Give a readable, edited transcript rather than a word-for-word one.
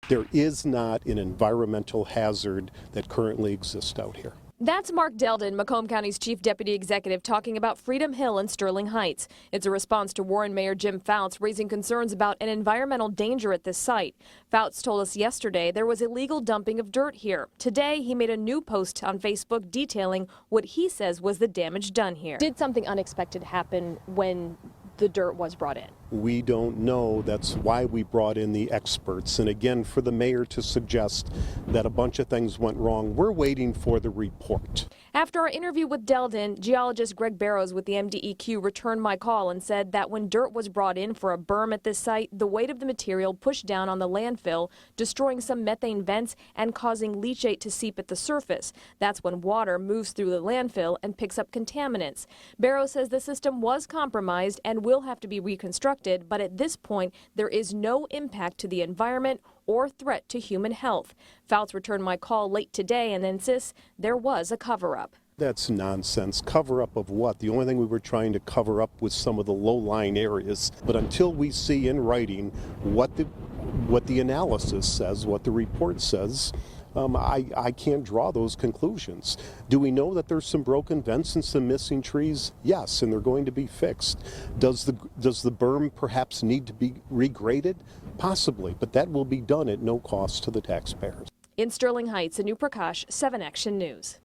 There is not an environmental hazard that currently exists out here. That's Mark Delden, Macomb County's Chief Deputy Executive, talking about Freedom Hill and Sterling Heights. It's a response to Warren Mayor Jim Fouts raising concerns about an environmental danger at this site. Fouts told us yesterday there was illegal dumping of dirt here. Today, he made a new post on Facebook detailing what he says was the damage done here. Did something unexpected happen when the dirt was brought in? We don't know. That's why we brought in the experts. And again, for the mayor to suggest that a bunch of things went wrong, we're waiting for the report. After our interview with Delden, geologist Greg Barrows with the MDEQ returned my call and said that when dirt was brought in for a berm at this site, the weight of the material pushed down on the landfill, destroying some methane vents and causing leachate to seep at the surface. That's when water moves through the landfill and picks up contaminants. Barrows says the system was compromised and will have to be reconstructed, but at this point, there is no impact to the environment or threat to human health. Fouts returned my call late today and insists there was a cover-up. That's nonsense. Cover-up of what? The only thing we were trying to cover up was some of the low-lying areas. But until we see in writing what the analysis says, what the report says, I can't draw those conclusions. Do we know that there's some broken vents and some missing trees? Yes, and they're going to be fixed. Does the berm perhaps need to be regraded? Possibly, but that will be done at no cost to the taxpayers. In Sterling Heights, Anu Prakash, 7 Action News.